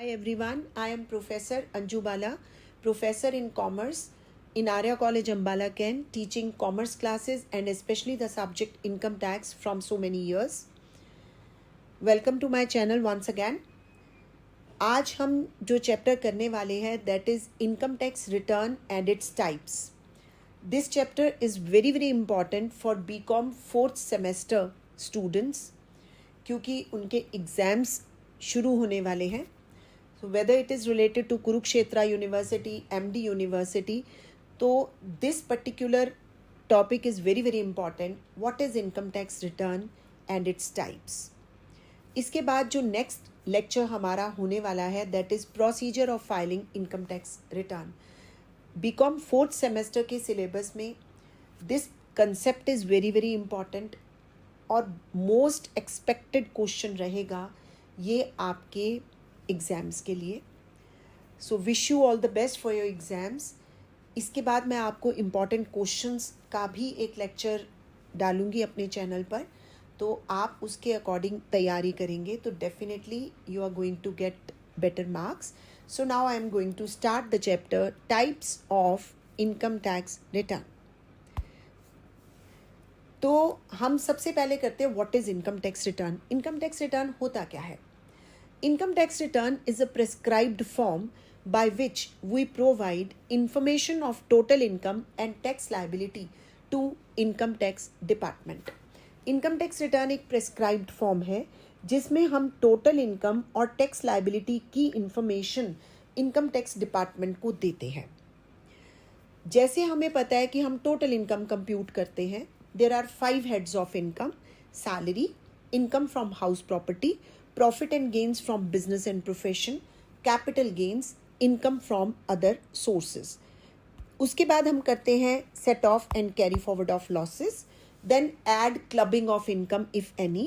everyone. I am Professor Anju Bala, Professor in Commerce in Arya College Ambala, Kent, teaching commerce classes and especially the subject income tax from so many years. Welcome to my channel once again. आज हम जो chapter करने वाले हैं that is income tax return and its types. This chapter is very very important for BCom fourth semester students क्योंकि उनके exams शुरू होने वाले हैं. So whether it is related to Kurukshetra university, MD university, तो this particular topic is very very important. What is income tax return and its types. इसके बाद जो नेक्स्ट लेक्चर हमारा होने वाला है that is procedure of filing income tax return. BCom fourth semester के syllabus में this concept is very very important और मोस्ट एक्सपेक्टेड क्वेश्चन रहेगा ये आपके एग्ज़ाम्स के लिए. So wish you all the best for your exams. इसके बाद मैं आपको इम्पॉर्टेंट क्वेश्चंस का भी एक लेक्चर डालूँगी अपने चैनल पर, तो आप उसके अकॉर्डिंग तैयारी करेंगे तो definitely you are going to get better marks. So now I am going to start the chapter types of income tax return. तो हम सबसे पहले करते हैं what is income tax return. Income tax return होता क्या है? Income tax return is a prescribed form by which we provide information of total income and tax liability to income tax department. Income tax return एक prescribed form है जिसमें हम total income और tax liability की information income tax department को देते हैं. जैसे हमें पता है कि हम टोटल इनकम कंप्यूट करते हैं, there are 5 heads of income: salary, income from house property, profit and gains from business and profession, capital gains, income from other sources. उसके बाद हम करते हैं set off and carry forward of losses, then add clubbing of income if any,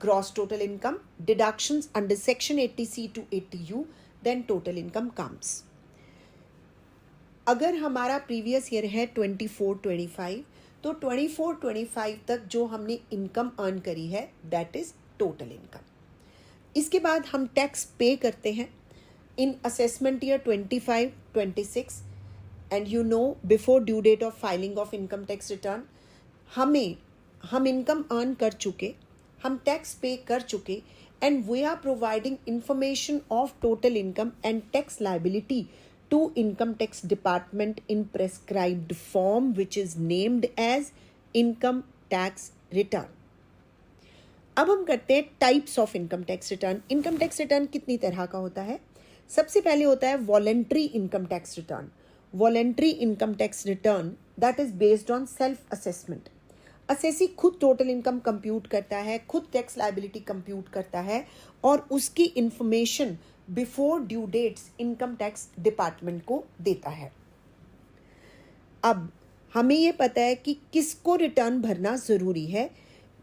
gross total income, deductions under section 80C to 80U, then total income comes. अगर हमारा previous year है 24-25 तो 24-25 तक जो हमने इनकम अर्न करी है that is total income. इसके बाद हम टैक्स पे करते हैं in assessment year 25-26 and you know before due date of filing of income tax return हम इनकम अर्न कर चुके, हम टैक्स पे कर चुके and we are providing information of total income and tax liability to income tax department in prescribed form which is named as income tax return. अब हम करते हैं types of income tax return. Income tax return कितनी तरह का होता है? सबसे पहले होता है voluntary income tax return. Voluntary income tax return that is based on self assessment. Assessee खुद टोटल इनकम कंप्यूट करता है, खुद टैक्स लाइबिलिटी कंप्यूट करता है और उसकी information before due dates income tax department को देता है. अब हमें ये पता है कि किसको रिटर्न भरना ज़रूरी है.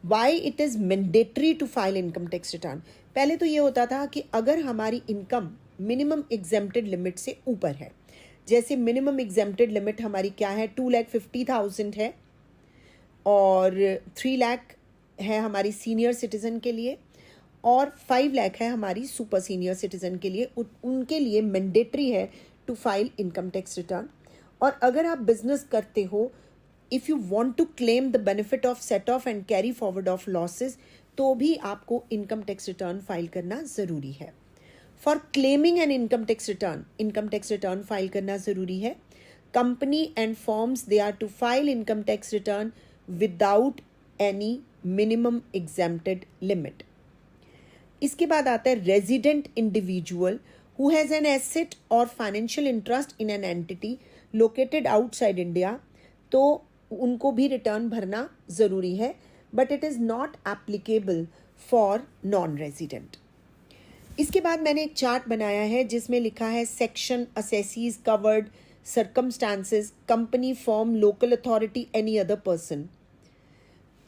Why it is mandatory to file income tax return. पहले तो ये होता था कि अगर हमारी इनकम मिनिमम एग्जेम्प्टेड लिमिट से ऊपर है, जैसे मिनिमम एग्जेम्प्टेड लिमिट हमारी क्या है, 2,50,000 है और 3 लाख है हमारी सीनियर सिटीज़न के लिए और 5 लाख है हमारी सुपर सीनियर सिटीज़न के लिए. उनके लिए मैंडेटरी है to file income tax return. और अगर आप बिजनेस करते हो, if you want to claim the benefit of set off and carry forward of losses, तो भी आपको इनकम टैक्स रिटर्न फाइल करना ज़रूरी है. For claiming an income tax return file करना ज़रूरी है. Company and forms they are to file income tax return without any minimum exempted limit. इसके बाद आता है resident individual who has an asset और financial interest in an entity located outside India, तो उनको भी रिटर्न भरना ज़रूरी है, but it is not applicable for non resident. इसके बाद मैंने एक चार्ट बनाया है जिसमें लिखा है section, assessees, covered, circumstances, company, form, local authority, any other person.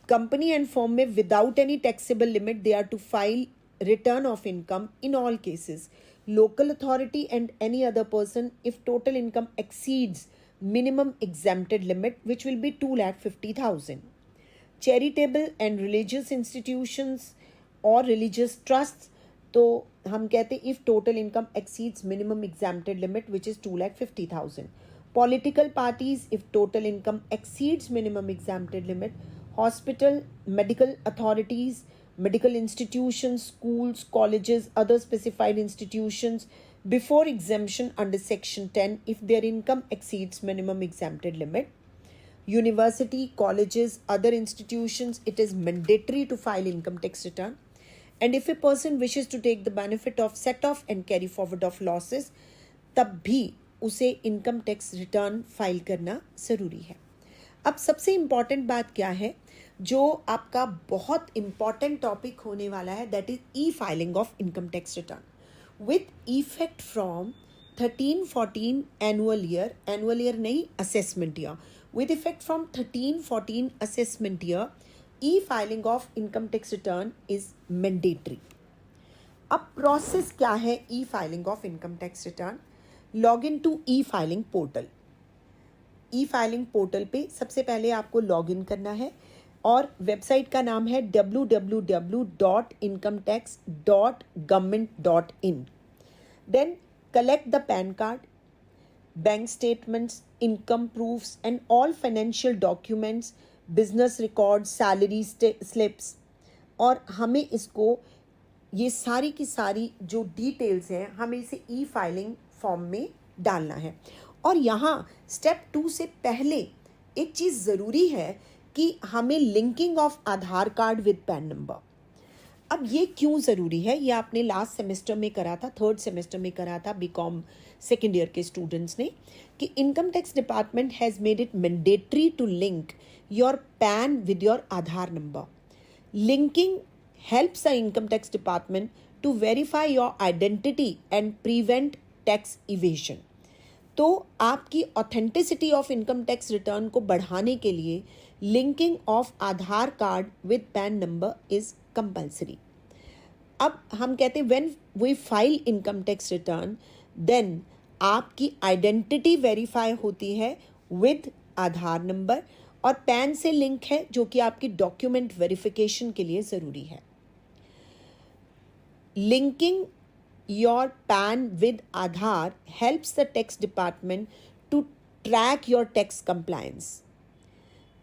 Company and form में without any taxable limit they are to file return of income in all cases. Local authority and any other person if total income exceeds minimum exempted limit which will be 2,50,000. Charitable and religious institutions or religious trusts तो हम कहते हैं if total income exceeds minimum exempted limit which is 2,50,000. Political parties if total income exceeds minimum exempted limit. Hospital, medical authorities, medical institutions, schools, colleges, other specified institutions before exemption under section 10 if their income exceeds minimum exempted limit. University, colleges, other institutions, it is mandatory to file income tax return. And if a person wishes to take the benefit of set off and carry forward of losses, तब भी उसे income tax return file करना ज़रूरी है. अब सबसे important बात क्या है जो आपका बहुत इम्पॉर्टेंट टॉपिक होने वाला है, that is e filing of income tax return with effect from 13-14 annual year नहीं assessment year, with effect from 13-14 assessment year e filing of income tax return is mandatory. अब प्रोसेस क्या है e filing of income tax return? Log in to e filing portal. E filing portal पे सबसे पहले आपको log in करना है और वेबसाइट का नाम है www.incometax.government.in. Then collect the PAN card, bank statements, income proofs and all financial documents, business record, salary slips. और हमें इसको ये सारी की सारी जो डिटेल्स हैं हमें इसे ई फाइलिंग फॉर्म में डालना है. और यहाँ स्टेप 2 से पहले एक चीज़ ज़रूरी है कि हमें linking of Aadhaar card with PAN number. अब ये क्यों ज़रूरी है? ये आपने लास्ट सेमेस्टर में करा था, 3rd सेमेस्टर में करा था बीकॉम सेकेंड ईयर के स्टूडेंट्स ने, कि income tax department has made it mandatory to link your PAN with your Aadhaar number. Linking helps the income tax department to verify your identity and prevent tax evasion. तो आपकी authenticity of income tax return को बढ़ाने के लिए linking of Aadhaar card with PAN number is compulsory. अब हम कहते हैं when we file income tax return then आपकी आइडेंटिटी वेरीफाई होती है विद आधार नंबर और पैन से लिंक है जो कि आपकी डॉक्यूमेंट वेरिफिकेशन के लिए ज़रूरी है. Linking your PAN with Aadhaar helps the tax department to track your tax compliance.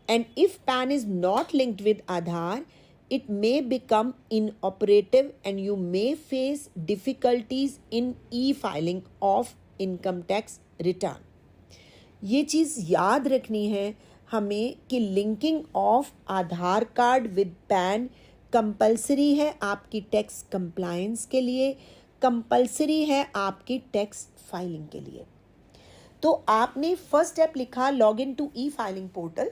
And if PAN is not linked with Aadhaar, it may become inoperative and you may face difficulties in e-filing of income tax return. ये चीज़ याद रखनी है हमें कि linking of Aadhaar card with pan compulsory है आपकी tax compliance के लिए, कंपल्सरी है आपकी टैक्स फाइलिंग के लिए. तो आपने फर्स्ट स्टेप लिखा log in to e filing portal,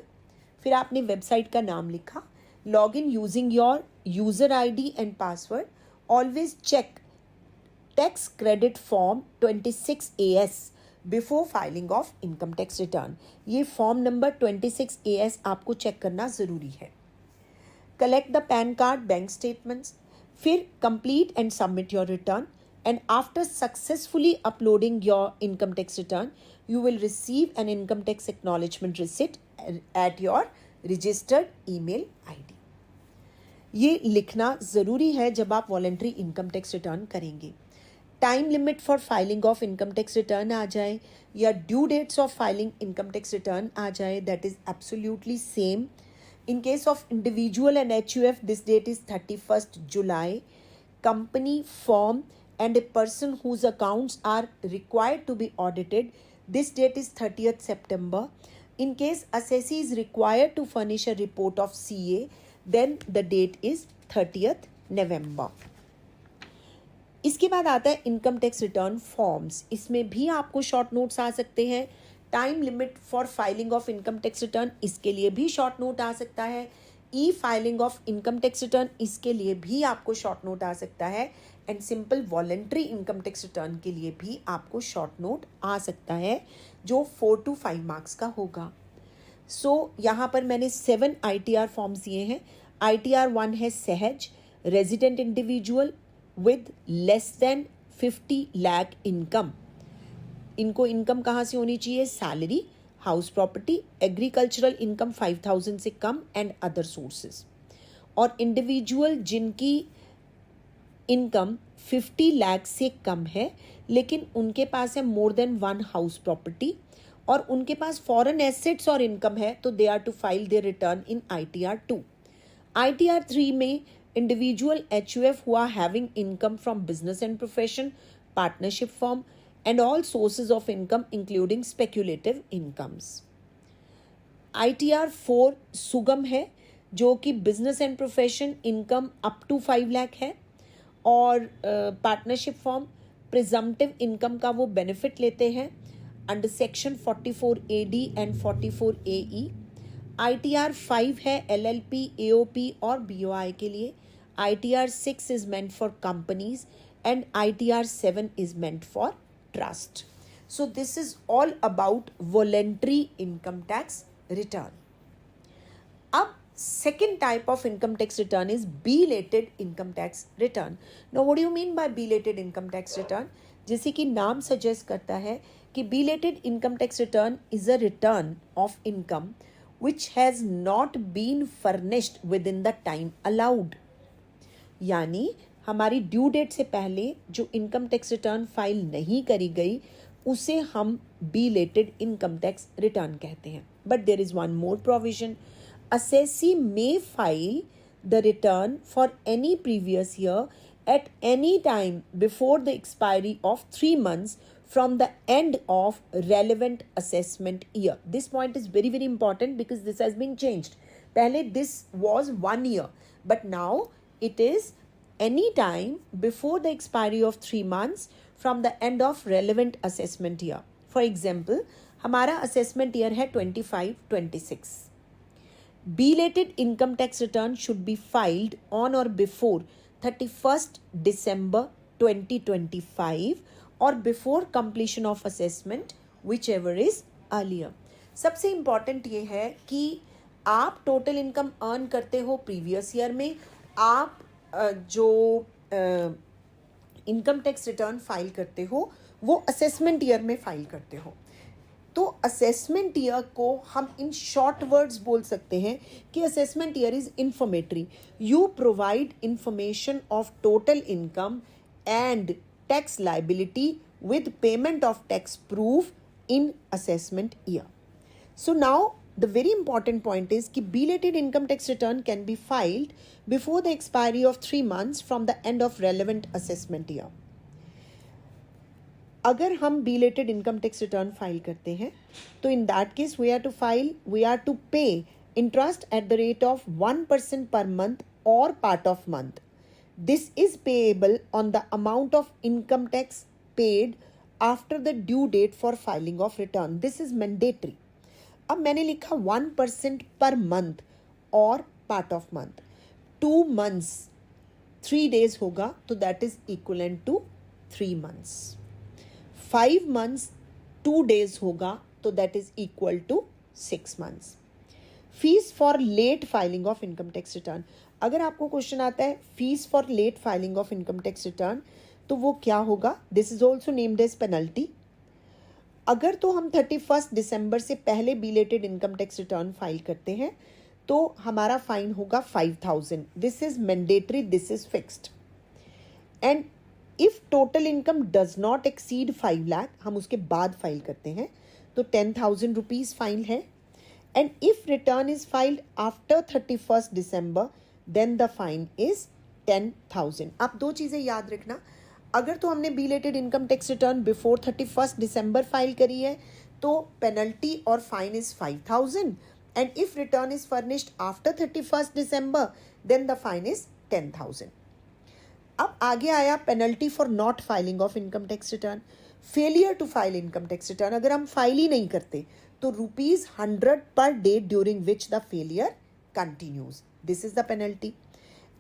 फिर आपने वेबसाइट का नाम लिखा, log in using your user ID and password. Always check tax credit form 26 AS before filing of income tax return. ये फॉर्म नंबर 26 AS आपको चेक करना ज़रूरी है. Collect the PAN card, bank statements, फिर complete and submit your return, and after successfully uploading your income tax return, you will receive an income tax acknowledgement receipt at your registered email ID. ये लिखना ज़रूरी है जब आप voluntary income tax return करेंगे. Time limit for filing of income tax return आ जाए या due dates of filing income tax return आ जाए, that is absolutely same. In case of individual and HUF, this date is 31st July. Company, firm and a person whose accounts are required to be audited, this date is 30th September. In case assessee is required to furnish a report of CA, then the date is 30th November. इसके बाद आता है income tax return forms. इसमें भी आपको short notes आ सकते हैं. Time limit for filing of income tax return, इसके लिए भी शॉर्ट नोट आ सकता है. E filing of income tax return, इसके लिए भी आपको शॉर्ट नोट आ सकता है. And simple voluntary income tax return के लिए भी आपको शॉर्ट नोट आ सकता है जो 4 to 5 मार्क्स का होगा. सो यहाँ पर मैंने 7 ITR फॉर्म्स दिए हैं. ITR 1 है सहज, resident individual with less than 50 lakh income. इनको इनकम कहाँ से होनी चाहिए? Salary, house property, agricultural income 5,000 से कम एंड अदर सोर्सेज. और इंडिविजुअल जिनकी इनकम 50 लाख से कम है लेकिन उनके पास है मोर देन 1 हाउस प्रॉपर्टी और उनके पास फॉरेन एसेट्स और इनकम है तो they are to file their return in ITR 2. ITR 3 में इंडिविजुअल HUF हुआ having income from business and profession, partnership form and all sources of income including speculative incomes. ITR 4 Sugam है जो कि business and profession income up to 5 lakh है और partnership form presumptive income का वो benefit लेते हैं under section 44AD and 44AE. ITR 5 है LLP, AOP और BOI के लिए. ITR 6 is meant for companies and ITR 7 is meant for trust. So this is all about voluntary income tax return. अब second type of income tax return is belated income tax return. Now what do you mean by belated income tax return? जैसे कि नाम suggest करता है कि belated income tax return is a return of income which has not been furnished within the time allowed. यानी हमारी due date से पहले जो इनकम टैक्स रिटर्न फाइल नहीं करी गई उसे हम belated income tax return कहते हैं. But there is one more provision. Assessee may file the return for any previous year at any time before the expiry of 3 months from the end of relevant assessment year. This point is very, very important because this has been changed. Pehle this was 1 year, but now it is any time before the expiry of 3 months from the end of relevant assessment year. For example, हमारा assessment year है 25-26. Belated income tax return should be filed on or before 31st December 2025 or before completion of assessment, whichever is earlier. सबसे important ये है कि आप total income earn करते हो previous year में, आप जो income tax return file करते हो वो assessment year में file करते हो. तो असेसमेंट ईयर को हम इन शॉर्ट वर्ड्स बोल सकते हैं कि assessment year is informatory. You provide information of total income and tax liability with payment of tax proof in assessment year. So now the very important point is कि belated income tax return can be filed before the expiry of 3 months from the end of relevant assessment year. अगर हम belated income tax return file करते हैं तो in that case we are to pay interest at the rate of 1% per month or part of month. This is payable on the amount of income tax paid after the due date for filing of return. This is mandatory. अब मैंने लिखा 1% per month और part of month. 2 months 3 days होगा तो that is equivalent to 3 months. 5 months 2 days होगा तो that is equal to 6 months. Fees for late filing of income tax return. अगर आपको क्वेश्चन आता है fees for late filing of income tax return तो वो क्या होगा? This is also named as penalty. अगर तो हम 31 दिसंबर से पहले belated income tax return file करते हैं तो हमारा फाइन होगा 5,000. This is mandatory, this is fixed. And if total income does not exceed 5 lakh, हम उसके बाद फाइल करते हैं तो 10,000 रुपीज फाइन है. And if return is filed after 31st December, then the fine is 10,000. अब दो चीज़ें याद रखना. अगर तो हमने belated income tax return before 31st December file करी है तो पेनल्टी और fine is 5,000. And if return is furnished after 31st December, then the fine is 10,000. अब आगे आया penalty for not filing of income tax return. Failure to file income tax return, अगर हम file ही नहीं करते तो ₹100 per day during which the failure continues. This is the penalty.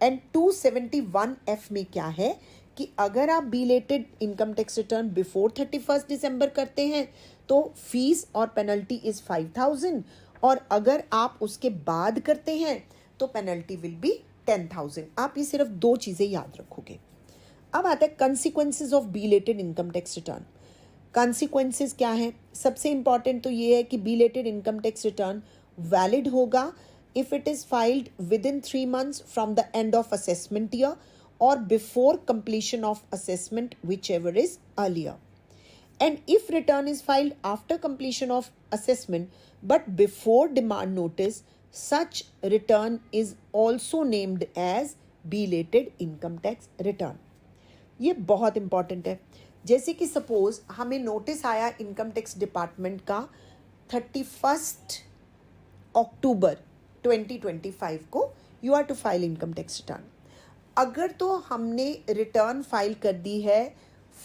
And 271F में क्या है कि अगर आप belated income tax return before 31st December करते हैं तो फीस और पेनल्टी इज 5,000 और अगर आप उसके बाद करते हैं तो पेनल्टी विल बी 10,000. आप ये सिर्फ दो चीज़ें याद रखोगे. अब आता है consequences of belated income tax return. Consequences क्या है? सबसे इंपॉर्टेंट तो ये है कि belated income tax return valid होगा if it is filed within 3 months from the end of assessment year or before completion of assessment, whichever is earlier. And if return is filed after completion of assessment but before demand notice, such return is also named as belated income tax return. ये बहुत important है. जैसे कि suppose हमें notice आया income tax department का 31 अक्टूबर 2025 को, you are to file income tax return. अगर तो हमने रिटर्न फाइल कर दी है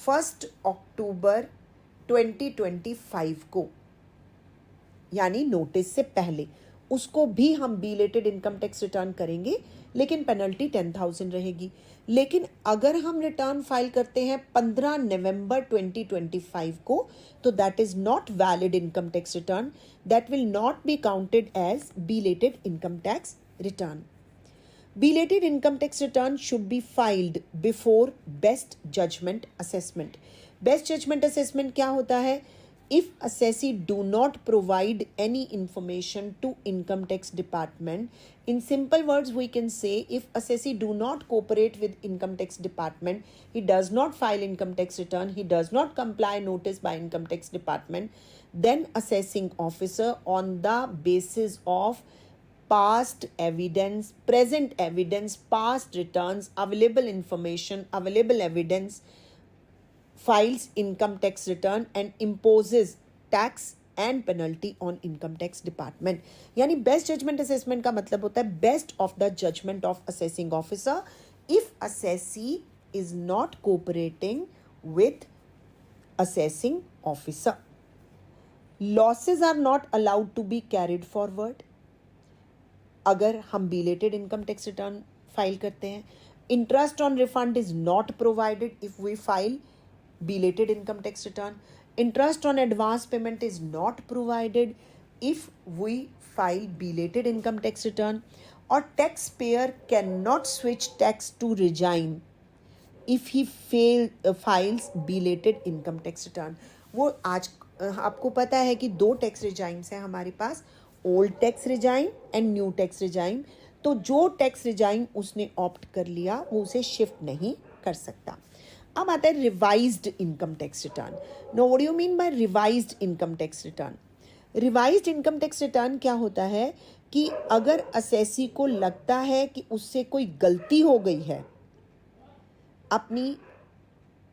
1 अक्टूबर 2025 को, यानी नोटिस से पहले, उसको भी हम बिलेटेड इनकम टैक्स रिटर्न करेंगे, लेकिन पेनल्टी 10,000 रहेगी. लेकिन अगर हम रिटर्न फाइल करते हैं 15 नवंबर 2025 को, तो that is not valid income tax return, that will not be counted as belated income tax return. Belated income tax return should be filed before best judgment assessment. Best judgment assessment क्या होता है? If assessee do not provide any information to income tax department, in simple words we can say, if assessee do not cooperate with income tax department, he does not file income tax return, he does not comply notice by income tax department, then assessing officer on the basis of past evidence, present evidence, past returns, available information, available evidence, files income tax return and imposes tax and penalty on income tax department. यानी best judgment assessment का मतलब होता है best of the judgment of assessing officer if assessee is not cooperating with assessing officer. Losses are not allowed to be carried forward अगर हम belated income tax return file करते हैं. Interest on refund is not provided if we file belated income tax return. Interest on advance payment is not provided if we file belated income tax return. और taxpayer can not switch tax to regime if he files belated income tax return. वो आज आपको पता है कि 2 tax regimes हैं हमारे पास, old tax regime and new tax regime. तो जो टैक्स रिजाइन उसने ऑप्ट कर लिया वो उसे शिफ्ट नहीं कर सकता. अब आता है revised income tax return. No, what do you mean by revised income tax return? Revised income tax return क्या होता है कि अगर असेसी को लगता है कि उससे कोई गलती हो गई है अपनी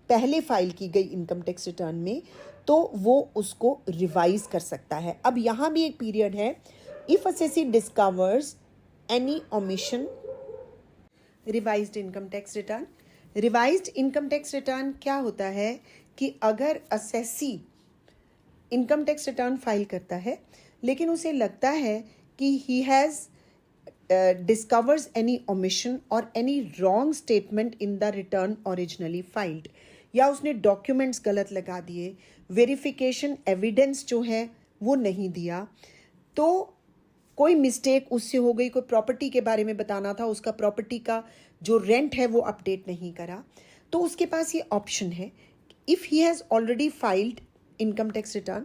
पहले फाइल की गई इनकम टैक्स रिटर्न में, तो वो उसको रिवाइज कर सकता है. अब यहाँ भी एक पीरियड है. If assessee discovers any omission, revised income tax return. Revised income tax return क्या होता है कि अगर assessee income tax return file करता है लेकिन उसे लगता है कि he has discovers any omission और any wrong statement in the return originally filed, या उसने डॉक्यूमेंट्स गलत लगा दिए, वेरिफिकेशन एविडेंस जो है वो नहीं दिया, तो कोई मिस्टेक उससे हो गई, कोई प्रॉपर्टी के बारे में बताना था, उसका प्रॉपर्टी का जो रेंट है वो अपडेट नहीं करा, तो उसके पास ये ऑप्शन है. If he has already filed income tax return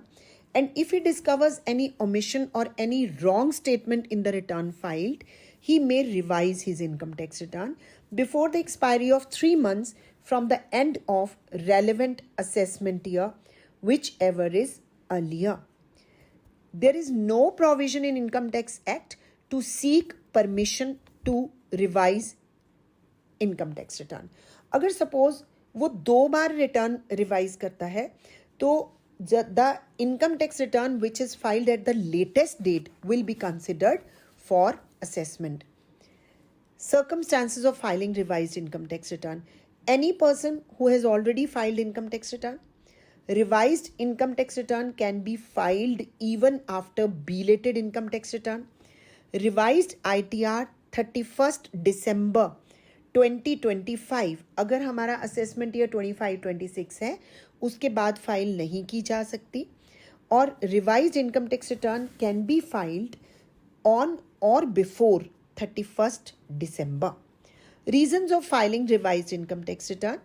and if he discovers any omission or any wrong statement in the return filed, he may revise his income tax return before the expiry of 3 months from the end of relevant assessment year, whichever is earlier. There is no provision in Income Tax Act to seek permission to revise income tax return. अगर suppose वो 2 बार return revise करता है, तो the income tax return which is filed at the latest date will be considered for assessment. Circumstances of filing revised income tax return. Any person who has already filed income tax return, revised income tax return can be filed even after belated income tax return. Revised ITR 31st December 2025 अगर हमारा assessment year 25-26 है उसके बाद file नहीं की जा सकती. और revised income tax return can be filed on और before 31st December. Reasons of filing revised income tax return: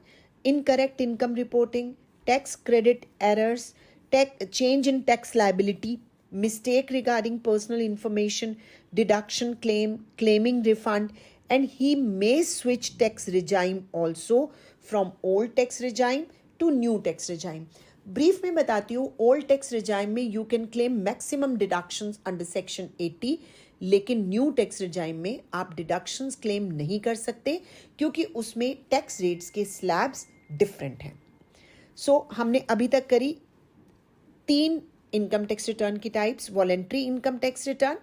incorrect income reporting, tax credit errors, change in tax liability, mistake regarding personal information, deduction claim, claiming refund, and he may switch tax regime also from old tax regime to new tax regime. Brief में बताती हूँ, old tax regime में you can claim maximum deductions under section 80, लेकिन new tax regime में आप deductions claim नहीं कर सकते क्योंकि उसमें टैक्स रेट्स के स्लैब्स डिफरेंट हैं. सो हमने अभी तक करी 3 इनकम टैक्स रिटर्न की types. Voluntary income tax return,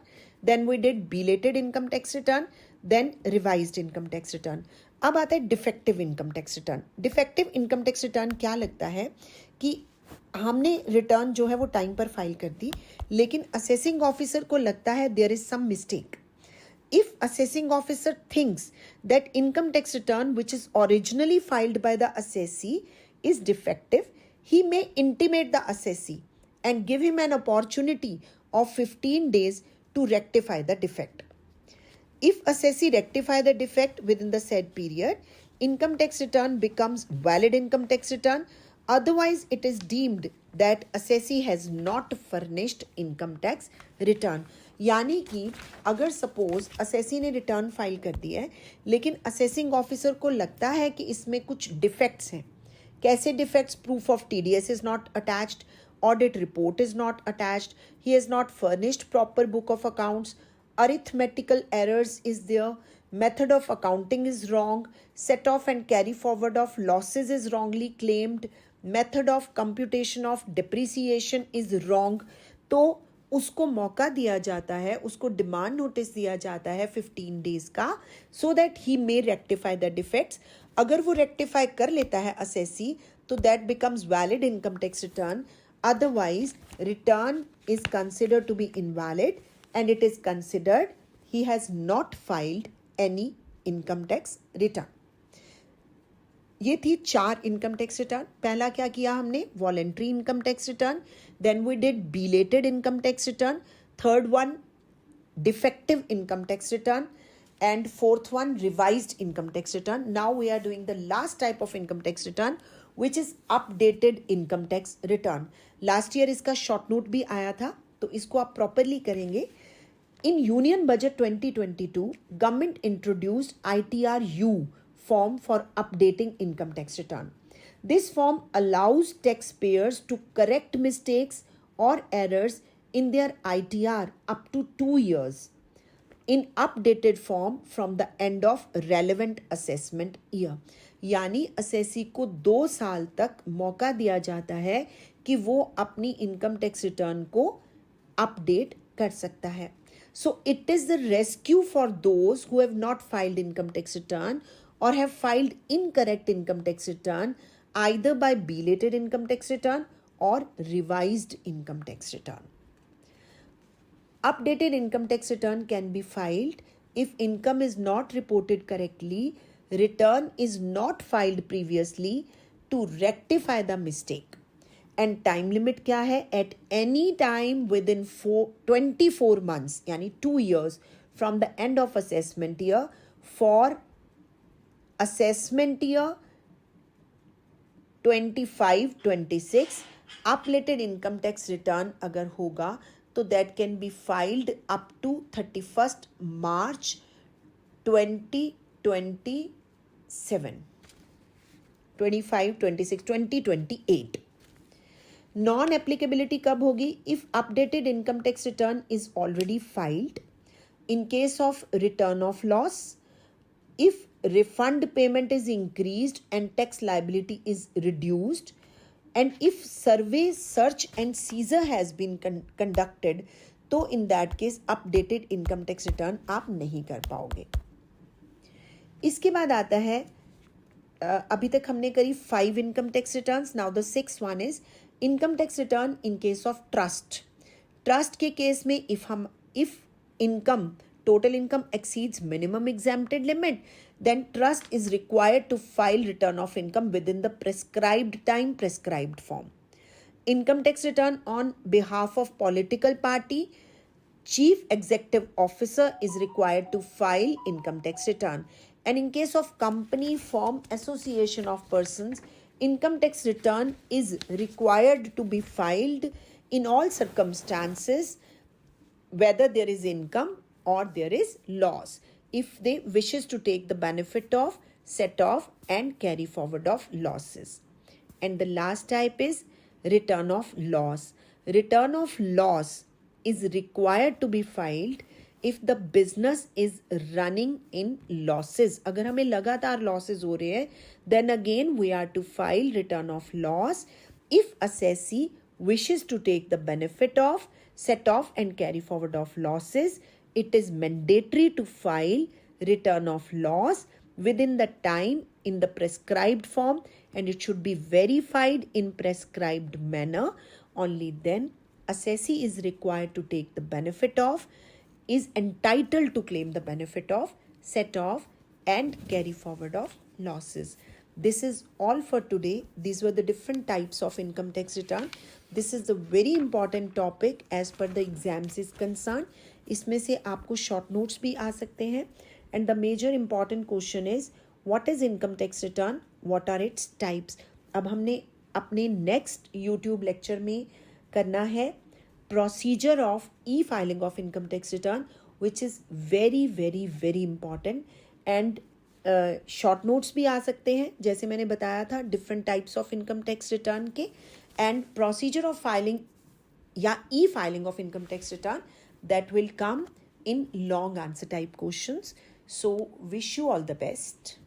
then we did belated income tax return, then revised income tax return. अब आता है defective income tax return. Defective income tax return क्या लगता है कि हमने रिटर्न जो है वो टाइम पर फाइल कर दी, लेकिन असेसिंग ऑफिसर को लगता है there is some mistake. If assessing officer thinks that income tax return which is originally filed by the assessee is defective, he may intimate the assessee and give him an opportunity of 15 days to rectify the defect. If assessee rectify the defect within the said period, income tax return becomes valid income tax return. Otherwise, it is deemed that assessee has not furnished income tax return. यानी कि अगर suppose assessee ने return file कर दिया है, लेकिन assessing officer को लगता है कि इसमें कुछ डिफेक्ट्स हैं. कैसे defects? Proof of TDS is not attached, audit report is not attached, he has not furnished proper book of accounts, arithmetical errors is there, method of accounting is wrong, set off and carry forward of losses is wrongly claimed, method of computation of depreciation is wrong. तो उसको मौका दिया जाता है, उसको demand notice दिया जाता है 15 डेज का, so that he may rectify the defects. अगर वो रेक्टिफाई कर लेता है असेसी, तो that becomes valid income tax return. Otherwise return is considered to be invalid and it is considered he has not filed any income tax return. ये थी 4 income tax return. पहला क्या किया हमने? Voluntary income tax return, then we did belated income tax return, third one defective income tax return, and fourth one revised income tax return. Now we are doing the last type of income tax return which is updated income tax return. Last year इसका short note भी आया था, तो इसको आप properly करेंगे. In Union Budget 2022, government introduced ITR-U form for updating income tax return. This form allows taxpayers to correct mistakes or errors in their ITR up to 2 years in updated form from the end of relevant assessment year. यानी assessee को 2 साल तक मौका दिया जाता है कि वो अपनी इनकम टैक्स रिटर्न को अपडेट कर सकता है. So it is the rescue for those who have not filed income tax return or have filed incorrect income tax return either by belated income tax return or revised income tax return. Updated income tax return can be filed if income is not reported correctly, return is not filed previously to rectify the mistake. And time limit क्या है? At any time within 24 months यानी 2 years from the end of assessment year for assessment year 25-26. Updated income tax return अगर होगा तो that can be filed up to 31st March 2027, 25, 26, 2028. Non applicability कब होगी? If updated income tax return is already filed, in case of return of loss, if refund payment is increased and tax liability is reduced, and if survey, search and seizure has been conducted, तो in that case updated income tax return आप नहीं कर पाओगे. इसके बाद आता है अभी तक हमने करी 5 income tax returns. Now the 6th one is income tax return in case of trust. Trust के केस में if income, total income exceeds minimum exempted limit, then trust is required to file return of income within the prescribed time, prescribed form. Income tax return on behalf of political party, chief executive officer is required to file income tax return. And in case of company, firm, association of persons, income tax return is required to be filed in all circumstances, whether there is income or there is loss. if they wishes to take the benefit of, set off and carry forward of losses. And the last type is return of loss. Return of loss is required to be filed if the business is running in losses. अगर हमें लगातार losses हो रहे हैं, then again we are to file return of loss. If assessee wishes to take the benefit of, set off and carry forward of losses, it is mandatory to file return of loss within the time in the prescribed form, and it should be verified in prescribed manner. Only then assessee is required to take the benefit of, is entitled to claim the benefit of, set off and carry forward of losses. This is all for today. These were the different types of income tax return. This is the very important topic as per the exams is concerned. इसमें से आपको short notes भी आ सकते हैं. And the major important question is, what is income tax return? What are its types? अब हमने अपने next YouTube lecture में करना है procedure of e-filing of income tax return, which is very very very important. And short notes भी आ सकते हैं, जैसे मैंने बताया था different types of income tax return के, एंड प्रोसीजर ऑफ फाइलिंग या ई filing of income tax return that will come in long answer type questions. So wish you all the best.